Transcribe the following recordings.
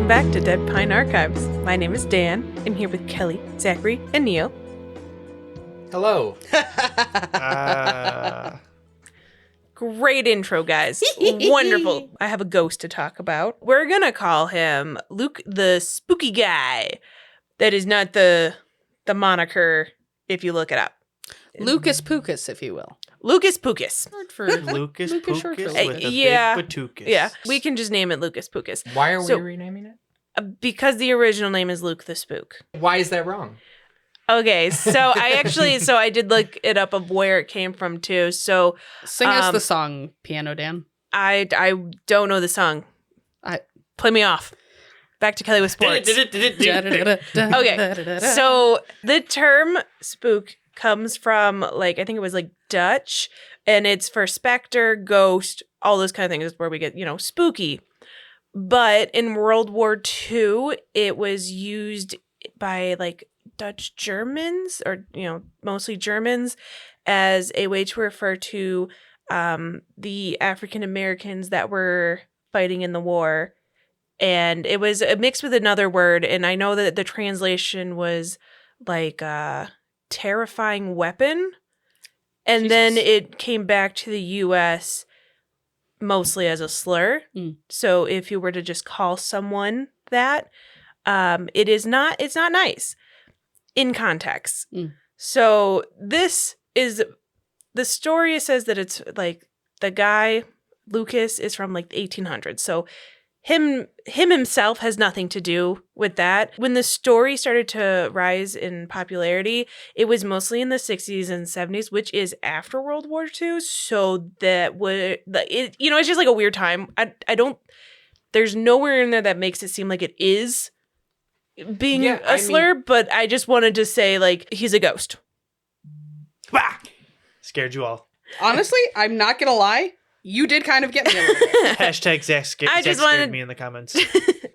Welcome back to Dead Pine Archives. My name is Dan. I'm here with Kelly, Zachary, and Neil. Hello. Great intro, guys. Wonderful. I have a ghost to talk about. We're going to call him Luke the Spooky Guy. That is not the moniker if you look it up. Lucas Pucus, if you will. Lucas Pucus. Short for Lucas Pucus with a yeah. big batucus. Yeah, we can just name it Lucas Pucus. Why are we renaming it? Because the original name is Luke the Spook. Why is that wrong? Okay, so I did look it up of where it came from too. So Sing us the song, Piano Dan. I don't know the song. Play me off. Back to Kelly with sports. Okay, so the term spook comes from I think it was Dutch, and it's for specter, ghost, all those kind of things. Is where we get spooky. But in World War II, it was used by Dutch Germans, or mostly Germans, as a way to refer to the African Americans that were fighting in the war. And it was mixed with another word, and I know that the translation was terrifying weapon. And then it came back to the U.S. mostly as a slur. So if you were to just call someone that, it's not nice in context. So this is the story. It says that it's the guy Lucas is from the 1800s. So him himself has nothing to do with that. When the story started to rise in popularity, it was mostly in the 60s and 70s, which is after World War II. So that would it's just a weird time. There's nowhere in there that makes it seem like it is being a slur, but I just wanted to say he's a ghost. Bah! Scared you all. Honestly, I'm not gonna lie. You did kind of get me a little bit. Hashtag Zach scared me in the comments.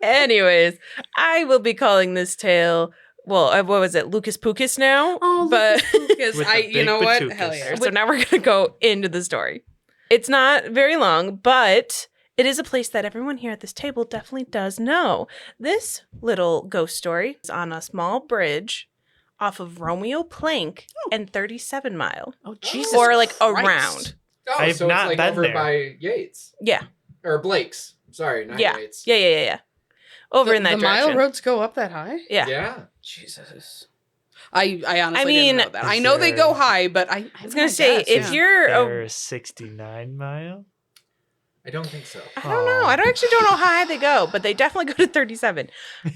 Anyways, I will be calling this tale, what was it, Lucas Pucus now? Oh, but Lucas Pucus. You know what? Hell yeah. So now we're going to go into the story. It's not very long, but it is a place that everyone here at this table definitely does know. This little ghost story is on a small bridge off of Romeo Plank and 37 Mile. Oh, Jesus Or Christ. around. Oh, I've so not it's been over there. by Yates. Yeah. Or Blake's. Sorry, not Yeah. Yates. Yeah. Over in that the direction. mile roads go up that high? Yeah. Yeah. Jesus. I honestly didn't know that. I know they there- go high, but I was going to say, if you're... There's 69 mile. I don't think so. I don't know. I actually don't know how high they go, but they definitely go to 37.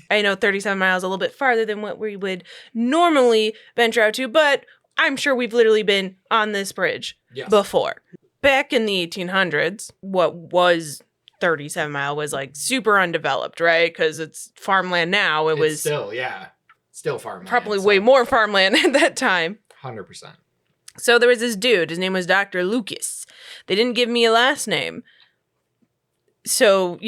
I know 37 miles a little bit farther than what we would normally venture out to, but I'm sure we've literally been on this bridge before. Back in the 1800s, what was 37 Mile was super undeveloped, right? Because it's farmland now. It was still farmland. Probably way more farmland at that time. 100%. So there was this dude. His name was Dr. Lucas. They didn't give me a last name. So,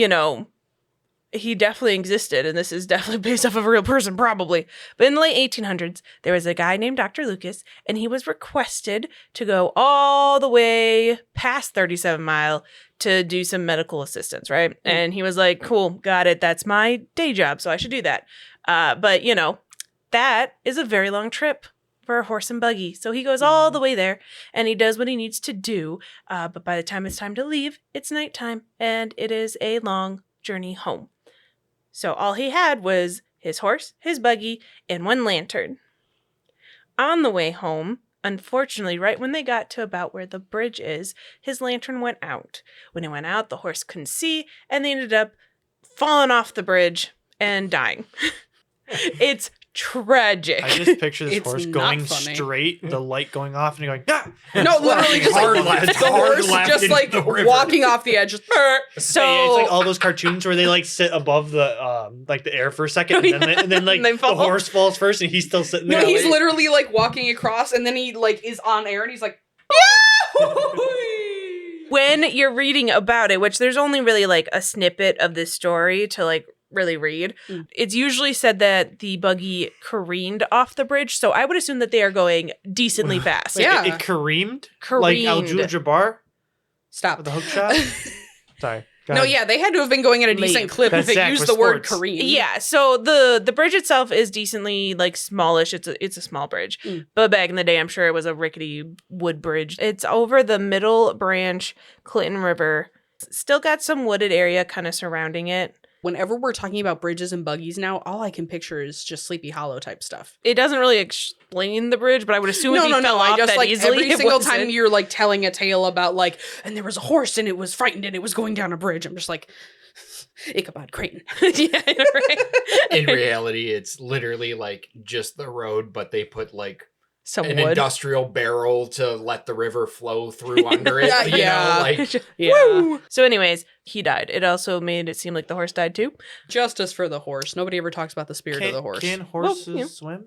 he definitely existed, and this is definitely based off of a real person, probably. But in the late 1800s, there was a guy named Dr. Lucas, and he was requested to go all the way past 37 Mile to do some medical assistance, right? And he was like, cool, got it. That's my day job, so I should do that. But, that is a very long trip for a horse and buggy. So he goes all the way there, and he does what he needs to do. But by the time it's time to leave, it's nighttime, and it is a long journey home. So all he had was his horse, his buggy, and one lantern. On the way home, unfortunately, right when they got to about where the bridge is, his lantern went out. When it went out, the horse couldn't see, and they ended up falling off the bridge and dying. It's tragic. I just picture this It's horse not going funny. straight, the light going off, and you're going, ah! No, literally just Hard left, the hard horse left just into the river. walking off the edge. Just, So It's like all those cartoons where they sit above the air for a second, and then And they the fall. horse falls first, and he's still sitting there. no, he's literally walking across, and then he is on air, and he's like, yeah! when you're reading about it, which there's only really a snippet of this story to really read, it's usually said that the buggy careened off the bridge. So I would assume that they are going decently fast. Wait, Yeah. it careened? Careened. Like Abdul Jabbar Stop. with the hook shot? Sorry. Go No, ahead. yeah, they had to have been going at a decent Leave. clip That's if it Zach used with the word sports. Korean. Yeah, so the bridge itself is decently like smallish. It's a small bridge, but back in the day, I'm sure it was a rickety wood bridge. It's over the Middle Branch Clinton River. Still got some wooded area kind of surrounding it. Whenever we're talking about bridges and buggies now, all I can picture is just Sleepy Hollow type stuff. It doesn't really explain the bridge, but I would assume if you fell off I just that like easily, every it single wasn't. time you're like telling a tale about like, and there was a horse and it was frightened and it was going down a bridge. I'm just like, Ichabod Crayton. Yeah, right. In reality, it's literally like just the road, but they put like Some an wood. industrial barrel to let the river flow through under it. Yeah, you yeah. know, like Yeah. So anyways, he died. It also made it seem like the horse died too. Justice for the horse. Nobody ever talks about the spirit of the horse. Can horses Well, yeah. swim?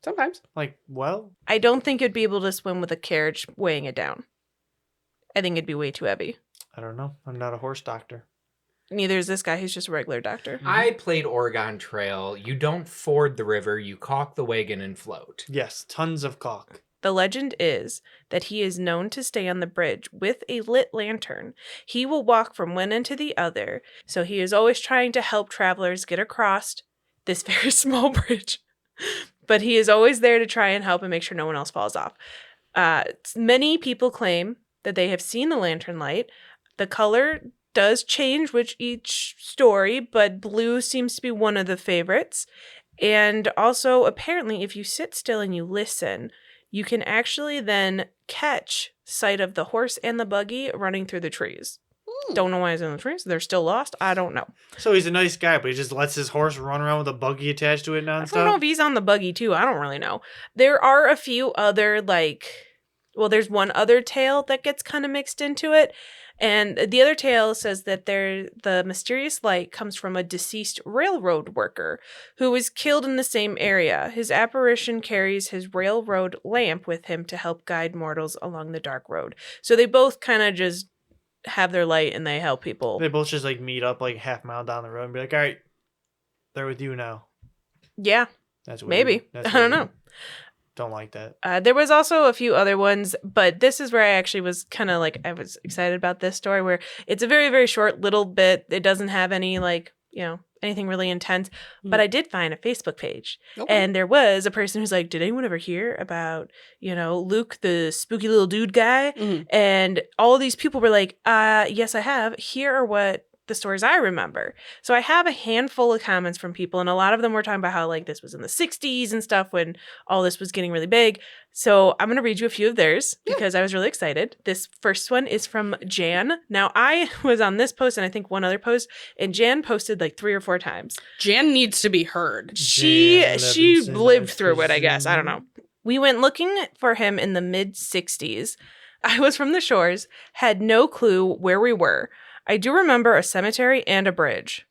Sometimes. Like, well, I don't think it'd be able to swim with a carriage weighing it down. I think it'd be way too heavy. I don't know. I'm not a horse doctor. Neither is this guy. He's just a regular doctor. I played Oregon Trail. You don't ford the river, you caulk the wagon and float. Yes, tons of caulk. The legend is that he is known to stay on the bridge with a lit lantern. He will walk from one end to the other, so he is always trying to help travelers get across this very small bridge. But he is always there to try and help and make sure no one else falls off. Many people claim that they have seen the lantern light. The color does change with each story, but blue seems to be one of the favorites. And also, apparently, if you sit still and you listen, you can actually then catch sight of the horse and the buggy running through the trees. Don't know why he's in the trees. They're still lost. I don't know. So he's a nice guy, but he just lets his horse run around with a buggy attached to it I don't know nonstop. if he's on the buggy too. I don't really know. There are a few other there's one other tale that gets kind of mixed into it. And the other tale says that the mysterious light comes from a deceased railroad worker who was killed in the same area. His apparition carries his railroad lamp with him to help guide mortals along the dark road. So they both kind of just have their light and they help people. They both just like meet up like half mile down the road and be like, all right, they're with you now. Yeah, That's weird. maybe. That's I don't weird. know. Don't like that. There was also a few other ones, but this is where I actually was kind of I was excited about this story where it's a very, very short little bit. It doesn't have any anything really intense, but I did find a Facebook page and there was a person who's like, did anyone ever hear about, Luke, the spooky little dude guy? Mhm. And all of these people were like, yes, I have. Here are what the stories I remember. So I have a handful of comments from people, and a lot of them were talking about how this was in the 60s and stuff when all this was getting really big. So I'm going to read you a few of theirs because I was really excited. This first one is from Jan. Now I was on this post and I think one other post, and Jan posted 3 or 4 times. Jan needs to be heard. She Levinson, lived I through it, I guess. I don't know. We went looking for him in the mid 60s. I was from the shores, had no clue where we were. I do remember a cemetery and a bridge.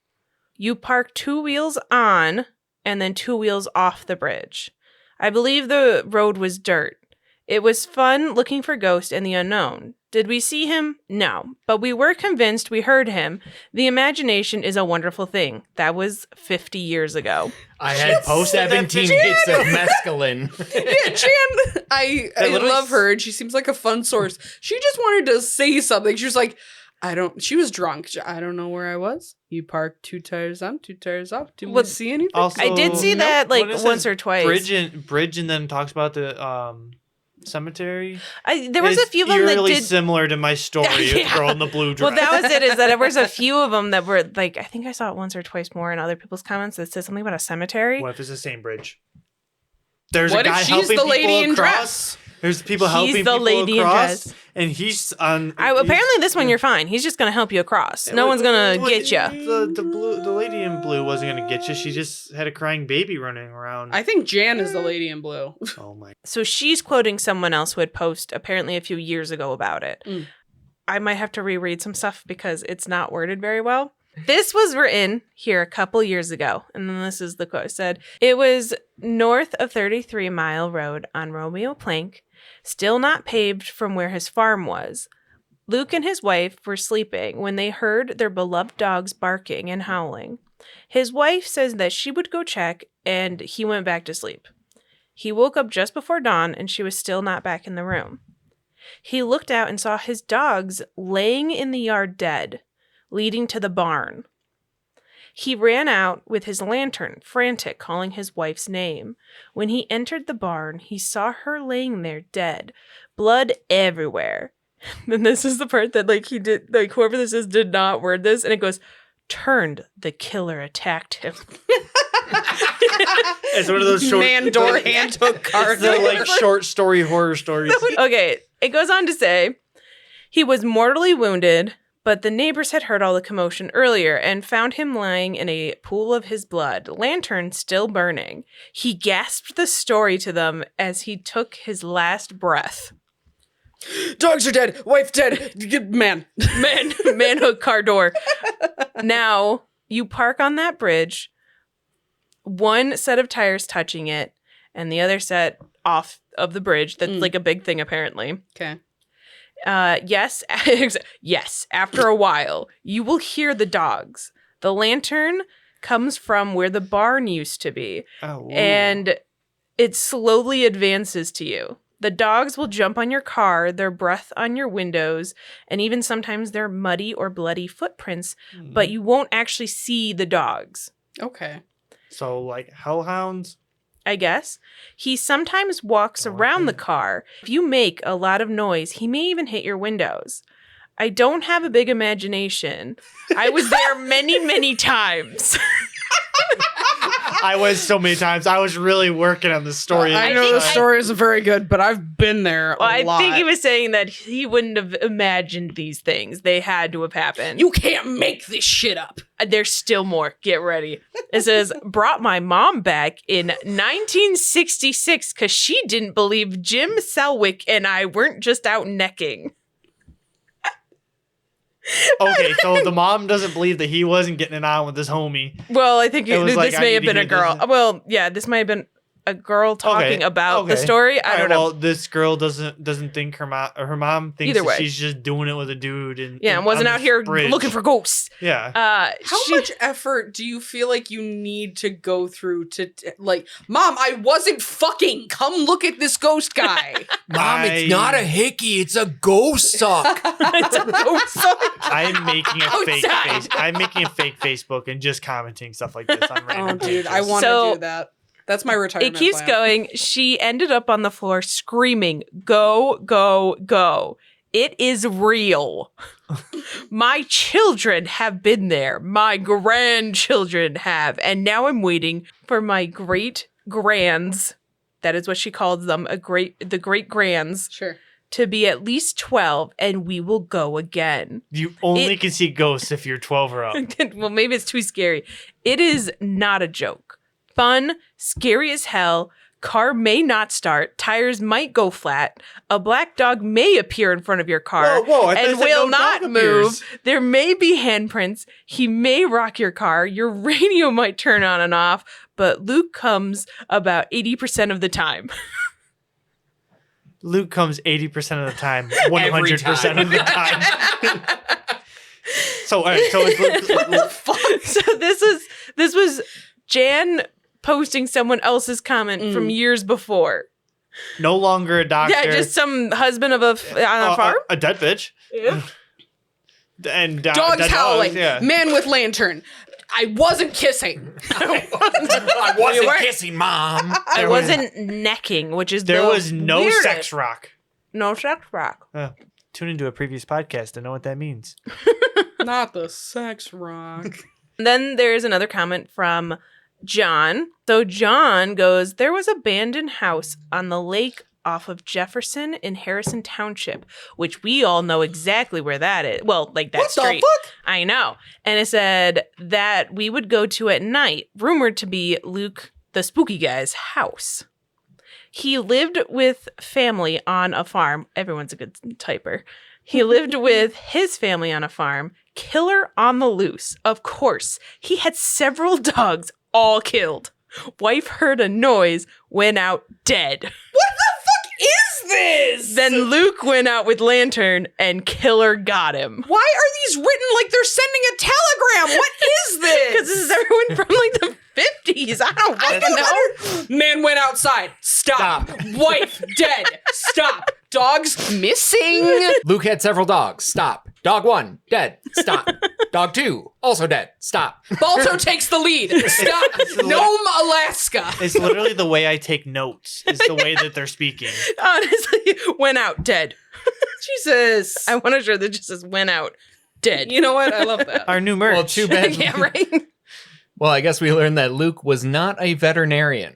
You park 2 wheels on and then 2 wheels off the bridge. I believe the road was dirt. It was fun looking for ghosts and the unknown. Did we see him? No. But we were convinced we heard him. The imagination is a wonderful thing. That was 50 years ago. I had posted that 17 picture. hits of mescaline. Yeah, Jan, I literally love her, and she seems like a fun source. She just wanted to say something. She was like, she was drunk. I don't know where I was. You parked 2 tires on, 2 tires off. Did we see anything? Also, I did see that when it once says or twice. Bridge and then talks about the cemetery. There was a few of them that eerily did. similar to my story Yeah. of Girl in the Blue Dress. Well, that was it. Is that there was a few of them that were I think I saw it once or twice more in other people's comments that said something about a cemetery. What if it's the same bridge? There's What a if guy she's helping the people lady in across. dress? There's people He's helping the people lady in across, dress. and he's on. Apparently, this one you're fine. He's just gonna help you across. No one's gonna get you. The lady in blue wasn't gonna get you. She just had a crying baby running around. I think Jan is the lady in blue. Oh my! So she's quoting someone else who had posted apparently a few years ago about it. Mm. I might have to reread some stuff because it's not worded very well. This was written here a couple years ago, and then this is the quote. It said, it was north of 33 Mile Road on Romeo Plank, still not paved from where his farm was. Luke and his wife were sleeping when they heard their beloved dogs barking and howling. His wife says that she would go check, and he went back to sleep. He woke up just before dawn, and she was still not back in the room. He looked out and saw his dogs laying in the yard dead. leading to the barn. He ran out with his lantern, frantic, calling his wife's name. When he entered the barn, he saw her laying there dead, blood everywhere. And this is the part that, like, he did, like, whoever this is did not word this, and it goes, turned, the killer attacked him. It's one of those short Mandor hand hook cards. the like short story horror stories. Okay, it goes on to say, he was mortally wounded, but the neighbors had heard all the commotion earlier and found him lying in a pool of his blood, lantern still burning. He gasped the story to them as he took his last breath. Dogs are dead. Wife dead. Man hook car door. Now, you park on that bridge, one set of tires touching it, and the other set off of the bridge. That's like a big thing, apparently. Okay. Yes, after a while, you will hear the dogs. The lantern comes from where the barn used to be, and it slowly advances to you. The dogs will jump on your car, their breath on your windows, and even sometimes their muddy or bloody footprints, but you won't actually see the dogs. Okay. So, like, hellhounds? I guess. He sometimes walks around the car. If you make a lot of noise, he may even hit your windows. I don't have a big imagination. I was there many, many times. I was so many times. I was really working on the story. I know the story isn't very good, but I've been there a lot. I think he was saying that he wouldn't have imagined these things. They had to have happened. You can't make this shit up. There's still more. Get ready. It says, brought my mom back in 1966 because she didn't believe Jim Selwick and I weren't just out necking. Okay, so the mom doesn't believe that he wasn't getting it on with his homie. Well, I think this like, may have been a girl. Well, yeah, this may have been a girl talking about the story. I don't know. Well, this girl doesn't think her mom thinks Either that way. she's just doing it with a dude and wasn't on out this here bridge. looking for ghosts. Yeah. How much effort do you feel like you need to go through to, like, Mom, I wasn't fucking. Come look at this ghost guy. Mom, it's not a hickey, it's a ghost suck. It's a ghost song. I'm making a fake Outside. I'm making a fake Facebook and just commenting stuff like this on random Oh, dude, I pages. want to So- do that. That's my retirement It keeps plan. going. She ended up on the floor screaming, go, go, go. It is real. My children have been there. My grandchildren have. And now I'm waiting for my great grands. That is what she calls them. The great grands Sure. to be at least 12 and we will go again. You only can see ghosts if you're 12 or up. Well, maybe it's too scary. It is not a joke. Fun, scary as hell. Car may not start. Tires might go flat. A black dog may appear in front of your car Whoa, I thought you and said will no not dog move. appears. There may be handprints. He may rock your car. Your radio might turn on and off, but Luke comes about 80% of the time. Luke comes 80% of the time, 100% of the time. So, all right, so it's So this was Jan posting someone else's comment from years before. no longer a doctor. Yeah, just some husband of on a farm. A dead bitch. Yeah. And Dogs dead howling. yeah. Man with lantern. I wasn't kissing. I wasn't kissing, Mom. I wasn't necking, which is There the was no weirdest. sex rock. No sex rock. Tune into a previous podcast to know what that means. Not the sex rock. Then there's another comment from John. So John goes, there was an abandoned house on the lake off of Jefferson in Harrison Township, which we all know exactly where that is. Well, like that What the street. fuck? I know. And it said that we would go to at night, rumored to be Luke, the spooky guy's house. He lived with family on a farm. Everyone's a good typer. He lived with his family on a farm. Killer on the loose. Of course. He had several dogs, all killed. Wife heard a noise, went out dead. What the fuck is this? Then Luke went out with lantern and killer got him. Why are these written like they're sending a telegram? What is this? Because this is everyone from like the 50s. I don't fucking know. Man went outside. Stop. Wife dead. Stop. Dogs missing. Luke had several dogs. Stop. Dog 1, dead. Stop. Dog 2, also dead. Stop. Balto takes the lead. Stop. Nome, Alaska. It's literally the way I take notes. Is the way that they're speaking. Honestly, went out dead. Jesus. I want to sure that just says went out dead. You know what? I love that. Our new merch. Well, too bad. Yeah, right. Well, I guess we learned that Luke was not a veterinarian.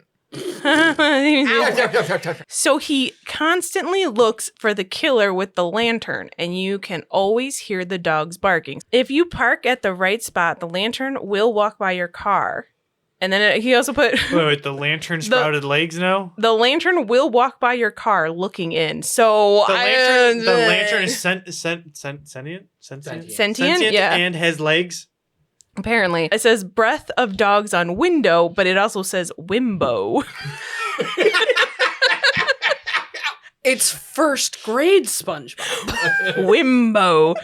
So he constantly looks for the killer with the lantern, and you can always hear the dogs barking. If you park at the right spot, the lantern will walk by your car. And then he also put... Wait, the lantern sprouted legs now? The lantern will walk by your car looking in. So The lantern is sentient? Sentient? Yeah. And has legs? Apparently. It says breath of dogs on window, but it also says Wimbo. It's first grade SpongeBob. Wimbo.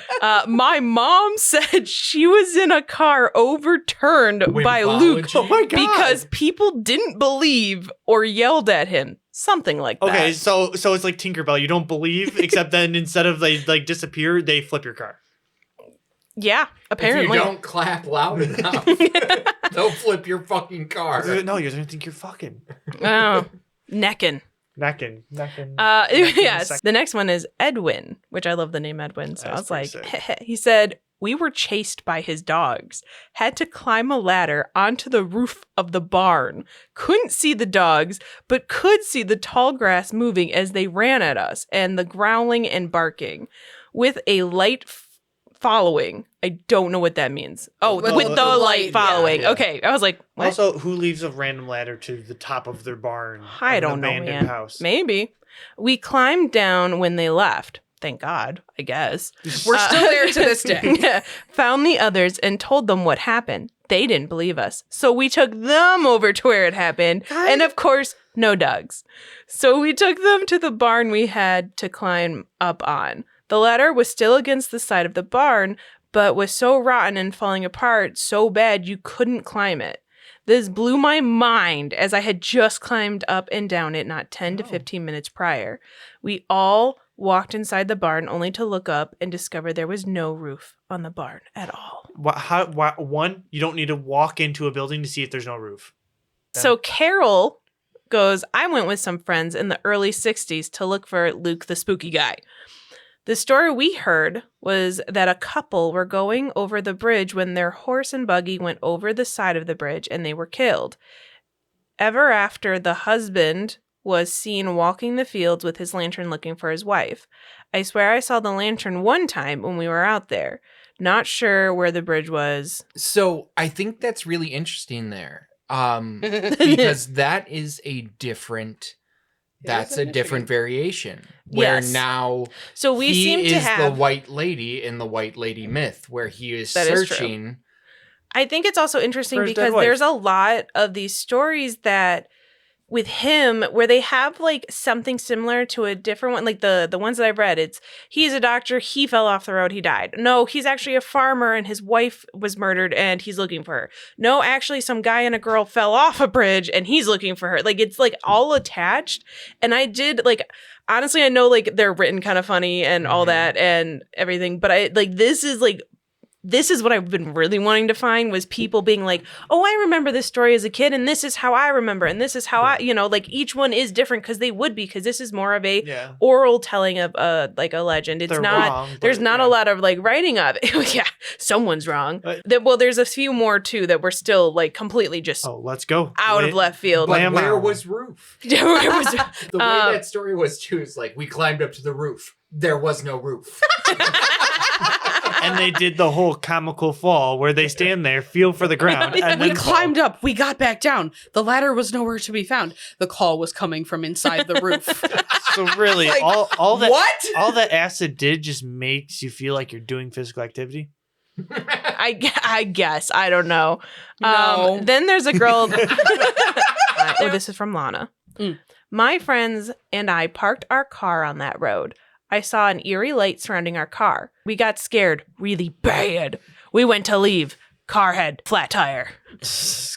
My mom said she was in a car overturned by Luke Oh my God. because people didn't believe or yelled at him. Something like that. Okay, so it's like Tinkerbell. You don't believe, except then instead of they like disappear, they flip your car. Yeah, apparently. If you don't clap loud enough, they'll flip your fucking car. No, you don't think you're fucking. Oh, necking. Necking. Yes. The next one is Edwin, which I love the name Edwin. So That's I was like, pretty he said, we were chased by his dogs, had to climb a ladder onto the roof of the barn, couldn't see the dogs, but could see the tall grass moving as they ran at us and the growling and barking with a light following. I don't know what that means. Oh, with the light following. yeah. Okay. I was like, what? Also, who leaves a random ladder to the top of their barn? I of an don't know, abandoned man. House? Maybe. We climbed down when they left. Thank God, I guess. We're still there to this day. Yeah. Found the others and told them what happened. They didn't believe us. So we took them over to where it happened. God. And of course, no dogs. So we took them to the barn we had to climb up on. The ladder was still against the side of the barn, but was so rotten and falling apart so bad you couldn't climb it. This blew my mind as I had just climbed up and down it not 10 to 15 minutes prior. We all walked inside the barn only to look up and discover there was no roof on the barn at all. One, you don't need to walk into a building to see if there's no roof. So Carol goes, I went with some friends in the early 60s to look for Luke the spooky guy. The story we heard was that a couple were going over the bridge when their horse and buggy went over the side of the bridge and they were killed. Ever after, the husband was seen walking the fields with his lantern looking for his wife. I swear I saw the lantern one time when we were out there. Not sure where the bridge was. So I think that's really interesting there. Because that is a different... That's a different variation. Where Yes. now So we he seem is to have... the white lady in the white lady myth, where he is That is true. searching. I think it's also interesting For his dead because wife. there's a lot of these stories that with him where they have like something similar to a different one. Like the ones that I've read, it's he's a doctor, he fell off the road, he died. No, he's actually a farmer and his wife was murdered and he's looking for her. No, actually some guy and a girl fell off a bridge and he's looking for her. Like it's like all attached. And I did like, honestly, I know like they're written kind of funny and all that and everything, but I like this is what I've been really wanting to find was people being like, oh, I remember this story as a kid and this is how I remember and this is how I, you know, like each one is different because they would be because this is more of a oral telling of like a legend. It's They're not, wrong, there's but, not yeah. a lot of like writing of it. Yeah, someone's wrong. Well, there's a few more too that were still like completely just let's go. out of left field. But Blam where out. was roof? It was- The way that story was too is like, we climbed up to the roof. There was no roof. And they did the whole comical fall where they stand there, feel for the ground, and We then fall. climbed up. We got back down. The ladder was nowhere to be found. The call was coming from inside the roof. So really, Like, all that what? all that acid did just makes you feel like you're doing physical activity. I guess. I don't know. No. Then there's a girl. This is from Lana. Mm. My friends and I parked our car on that road. I saw an eerie light surrounding our car. We got scared really bad. We went to leave. car had flat tire.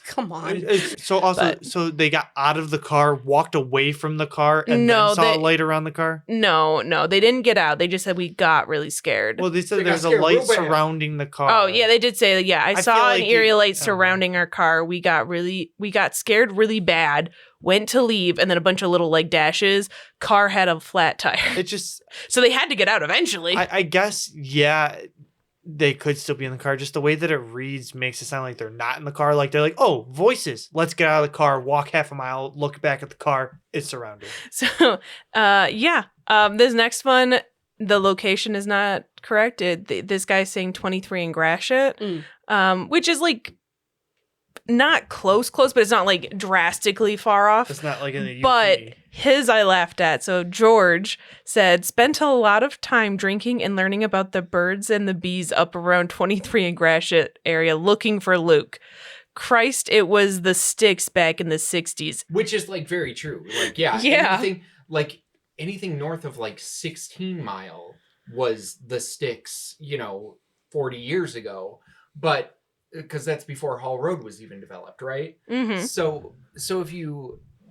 Come on. So they got out of the car, walked away from the car, and No, then saw they- a light around the car? No, they didn't get out. They just said we got really scared. Well, they said They got there's a scared light real bad. surrounding the car. Oh yeah, they did say that. Yeah, I feel saw like an eerie light I don't know. surrounding our car. We got scared really bad. Went to leave, and then a bunch of little like dashes. Car had a flat tire, It just, so they had to get out eventually. I guess, yeah, they could still be in the car. Just the way that it reads makes it sound like they're not in the car. Like they're like, oh, voices. Let's get out of the car, walk half a mile, look back at the car. It's surrounded. So, yeah. This next one, the location is not correct. This guy's saying 23 in Gratiot, which is like not close, but it's not like drastically far off. It's not like in the UP. But his I laughed at. So George said, spent a lot of time drinking and learning about the birds and the bees up around 23 and Gratiot area looking for Luke. Christ, it was the sticks back in the 60s. Which is like very true. Like, yeah. Yeah. Anything north of like 16 Mile was the sticks, 40 years ago. But because that's before Hall Road was even developed, right? Mm-hmm. So if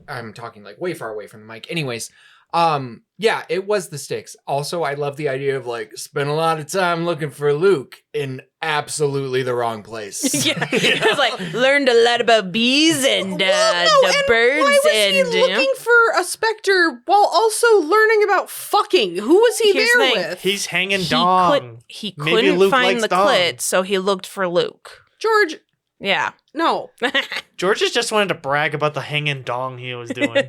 I'm talking like way far away from the mic. Anyways, yeah, it was the sticks. Also, I love the idea of like spent a lot of time looking for Luke in absolutely the wrong place. Yeah, it was like learned a lot about bees and the birds. Why was he and looking for a specter while also learning about fucking? Who was he Here's there the thing. with? he's hanging he dong. he Maybe couldn't Luke find likes the dong. clit, so he looked for Luke. George, Yeah. no. George just wanted to brag about the hanging dong he was doing.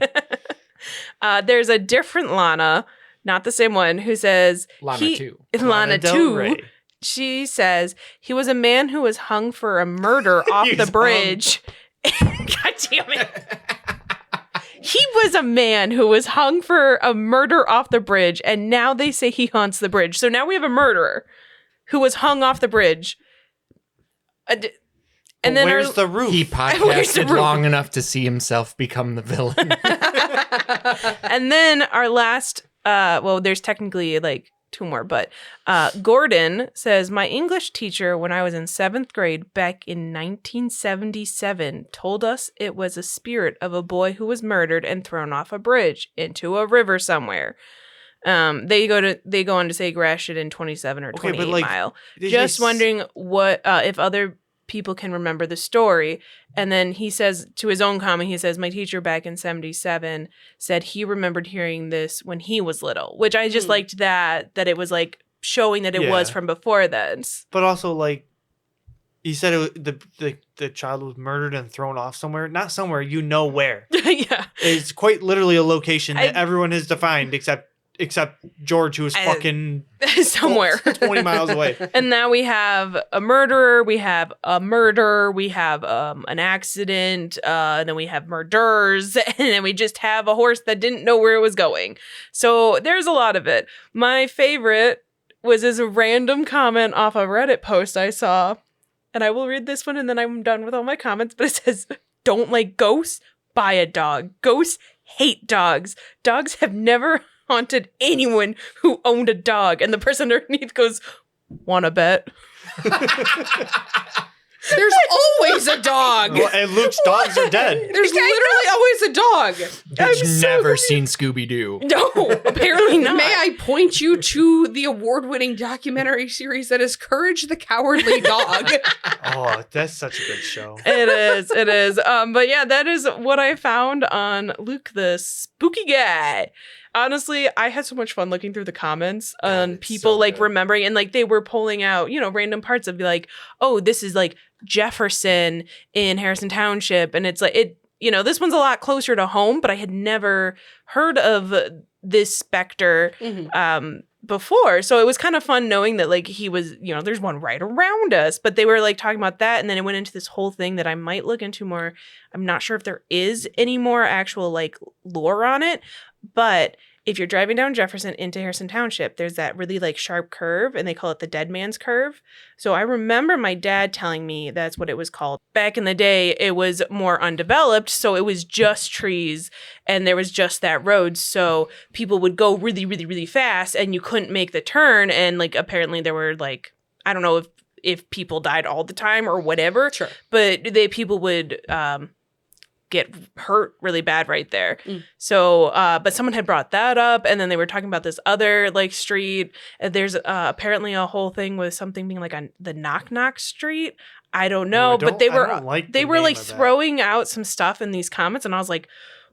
There's a different Lana, not the same one, who says Lana 2. Lana Del 2. Rey. She says he was a man who was hung for a murder off He's the bridge. God damn it. He was a man who was hung for a murder off the bridge, and now they say he haunts the bridge. So now we have a murderer who was hung off the bridge. And then Where's the roof? He Where's the podcasted roof? long enough to see himself become the villain. and then our last, there's technically like two more, but Gordon says, my English teacher when I was in 7th grade back in 1977 told us it was a spirit of a boy who was murdered and thrown off a bridge into a river somewhere. They go on to say Gratiot in 27 or 28 Mile. Just wondering what if other people can remember the story. And then he says to his own comment, he says, my teacher back in 77 said he remembered hearing this when he was little, which I just liked that it was like showing that it was from before then. But also, like, he said the child was murdered and thrown off somewhere. Not somewhere, where. Yeah. It's quite literally a location that everyone has defined except George, who is fucking somewhere 20 miles away. And now we have a murderer, we have a murder, we have an accident, and then we have murders, and then we just have a horse that didn't know where it was going. So there's a lot of it. My favorite was as a random comment off a Reddit post I saw, and I will read this one and then I'm done with all my comments, but it says, don't like ghosts? Buy a dog. Ghosts hate dogs. Dogs have never haunted anyone who owned a dog. And the person underneath goes, wanna bet? There's always a dog. Well, and Luke's dogs are dead. There's literally always a dog. I've never seen Scooby-Doo. No, apparently not. May I point you to the award-winning documentary series that is Courage the Cowardly Dog? Oh, that's such a good show. It is. But yeah, that is what I found on Luke the Spooky Guy. Honestly, I had so much fun looking through the comments on people so good. remembering, and like they were pulling out, random parts of like, oh, this is like Jefferson in Harrison Township. And it's like, this one's a lot closer to home, but I had never heard of this specter before. So it was kind of fun knowing that like he was, there's one right around us, but they were like talking about that. And then it went into this whole thing that I might look into more. I'm not sure if there is any more actual like lore on it, but if you're driving down Jefferson into Harrison Township, there's that really like sharp curve and they call it the dead man's curve. So I remember my dad telling me that's what it was called. Back in the day, it was more undeveloped. So it was just trees and there was just that road. So people would go really, really, really fast and you couldn't make the turn. And like, apparently there were like, I don't know if if people died all the time or whatever. Sure. But people would get hurt really bad right there. Mm. So, but someone had brought that up, and then they were talking about this other like street. There's apparently a whole thing with something being like on the Knock Knock Street. I don't know, but they were like throwing out some stuff in these comments, and I was like,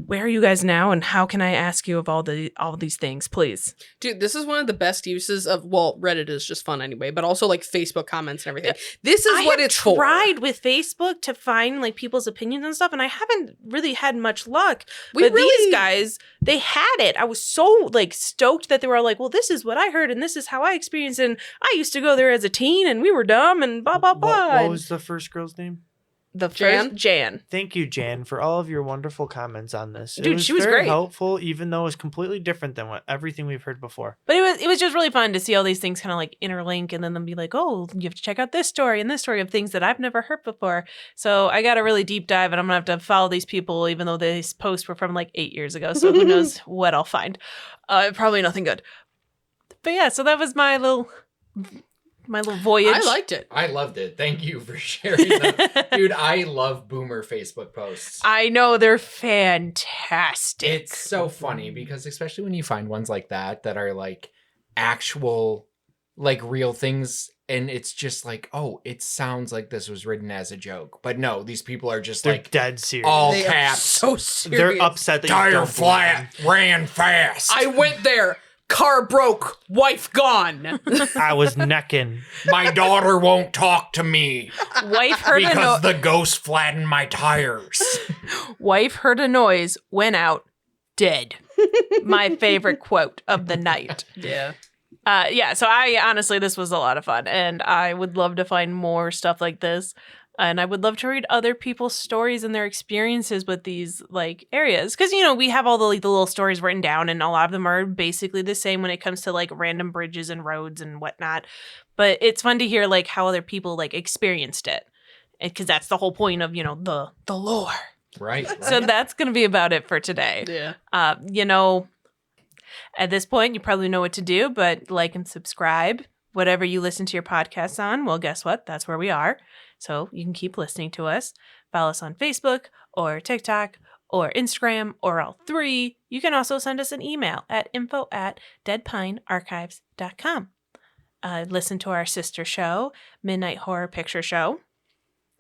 where are you guys now, and how can I ask you of all these things, please? Dude, this is one of the best uses of, well, Reddit is just fun anyway, but also like Facebook comments and everything. This is what it's for. I have tried with Facebook to find like people's opinions and stuff, and I haven't really had much luck. These guys, they had it. I was so like stoked that they were like, well, this is what I heard, and this is how I experienced it. And I used to go there as a teen, and we were dumb, and blah, blah, blah. What was the first girl's name? Jan. Thank you, Jan, for all of your wonderful comments on this. Dude, she was very great. Helpful, even though it was completely different than everything we've heard before. But it was just really fun to see all these things kind of like interlink, and then them be like, oh, you have to check out this story and this story of things that I've never heard before. So I got a really deep dive, and I'm gonna have to follow these people, even though these posts were from like 8 years ago. So who knows what I'll find? Probably nothing good. But yeah, so that was my little voyage. I liked it. I loved it. Thank you for sharing that. Dude, I love boomer Facebook posts. I know, they're fantastic. It's so funny because especially when you find ones like that are like actual, like real things, and it's just like, oh, it sounds like this was written as a joke. But no, these people are just They're like dead serious. all They are caps. so serious. They're upset that you Tire don't flat, ran fast. I went there. Car broke. Wife gone. I was necking. My daughter won't talk to me Wife heard because the ghost flattened my tires. Wife heard a noise, went out, dead. My favorite quote of the night. Yeah. Yeah, so honestly, this was a lot of fun, and I would love to find more stuff like this. And I would love to read other people's stories and their experiences with these like areas. Because, you know, we have all the little stories written down, and a lot of them are basically the same when it comes to like random bridges and roads and whatnot. But it's fun to hear like how other people like experienced it. Because that's the whole point of, you know, the lore. Right. So that's going to be about it for today. Yeah. You know, at this point, you probably know what to do, but like and subscribe. Whatever you listen to your podcasts on, well, guess what? That's where we are. So you can keep listening to us. Follow us on Facebook or TikTok or Instagram or all three. You can also send us an email at info@deadpinearchives.com. Listen to our sister show, Midnight Horror Picture Show.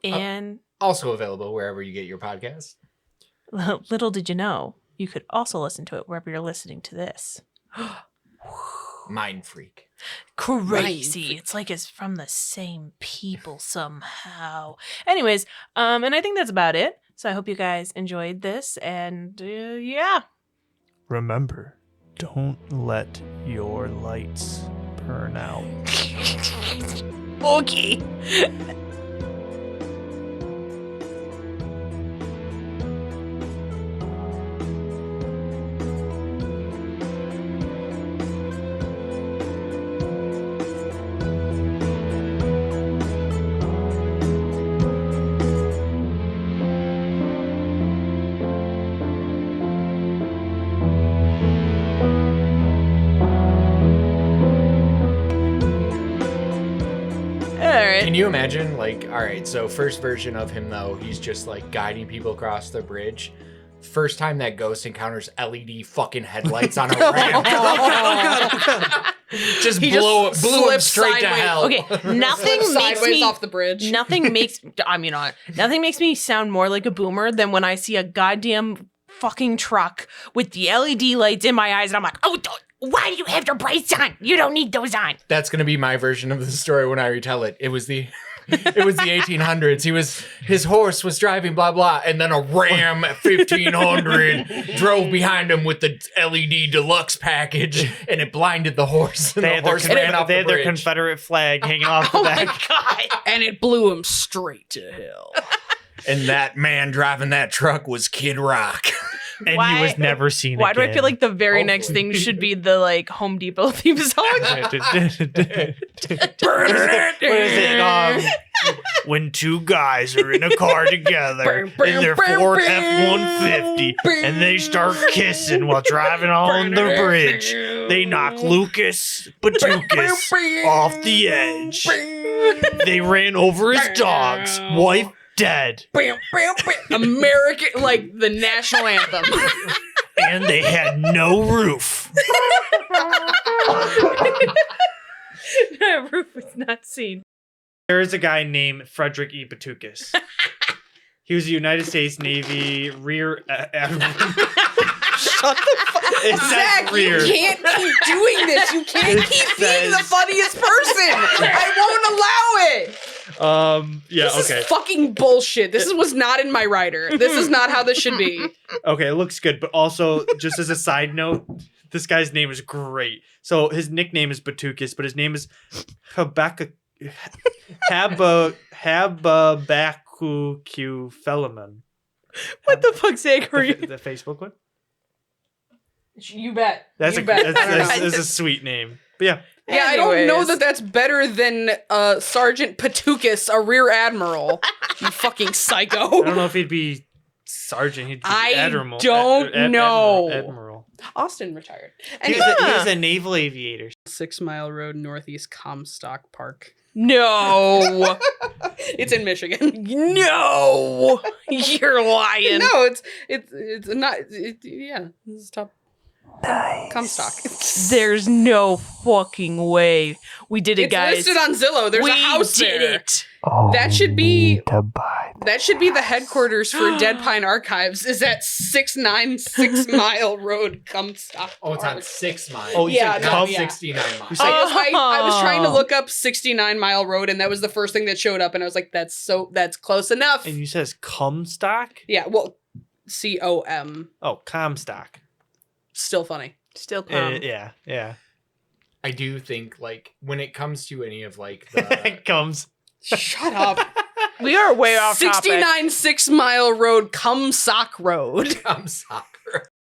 And Also available wherever you get your podcasts. little did you know, you could also listen to it wherever you're listening to this. Mind freak. Crazy. It's like it's from the same people somehow. Anyways, and I think that's about it. So I hope you guys enjoyed this, and yeah. Remember, don't let your lights burn out. Okay. Can you imagine, like, all right, so first version of him, though, he's just, like, guiding people across the bridge. First time that ghost encounters LED fucking headlights on a ramp. Just blew him straight to hell. Okay, nothing makes sideways me off the bridge. Nothing makes nothing makes me sound more like a boomer than when I see a goddamn fucking truck with the LED lights in my eyes, and I'm like, oh, why do you have your brights on? You don't need those on. That's gonna be my version of the story when I retell it. It was the 1800s. His horse was driving blah blah, and then a Ram 1500 drove behind him with the LED deluxe package, and it blinded the horse. And the horse ran off the They had their bridge. Confederate flag hanging off the Oh my back. god. And it blew him straight to hell. And that man driving that truck was Kid Rock. And Why- he was never seen Why do I again. feel like the very next thing should be the like Home Depot theme song? What is it? When two guys are in a car together in their Ford F-150 and they start kissing while driving on the bridge, they knock Lucas Batucas off the edge. They ran over his dogs. Wife dead. Bam, bam, bam. American, like the national anthem. And they had no roof. That roof was not seen. There is a guy named Frederick E. Batukas. He was a United States Navy rear admiral. Shut the fuck. It says Zach, rear. you can't keep doing this. You can't keep being the says- funniest person. I won't allow it. Yeah, This okay. is fucking bullshit. This was not in my writer. This is not how this should be. Okay, it looks good, but also, just as a side note, this guy's name is great. So his nickname is Batukas, but his name is Habakkuk Felaman. What the fuck, Zach? Are you? The Facebook one? You bet. That's You bet. that's a sweet name. But yeah. Yeah, I don't know Anyways. that that's better than Sergeant Patukas, a rear admiral. You fucking psycho. I don't know if he'd be sergeant. He'd be I admiral. don't know. Admiral. Austin retired. He Anyway, was a naval aviator. 6 Mile Road, Northeast Comstock Park. No. It's in Michigan. No. You're lying. No, it's not. Yeah, this is top. Comstock. There's no fucking way. We did it, It's guys. listed on Zillow. There's we a house did there. it. That should be the headquarters for Dead Pine Archives. Is at 696 Mile Road, Comstock. Oh, it's on Park. 6 miles. Oh, you Yeah, said no, not yeah. 69 miles. I was trying to Oh. look up 69 Mile Road, and that was the first thing that showed up, and I was like, that's close enough. And you says Comstock? Yeah, well, COM. Oh, Comstock. Still funny. Still calm. Yeah. I do think, like, when it comes to any of, like, the... Comes. Shut up. We are way off topic. 69 6 Mile Road, Comstock Road. I'm soccer.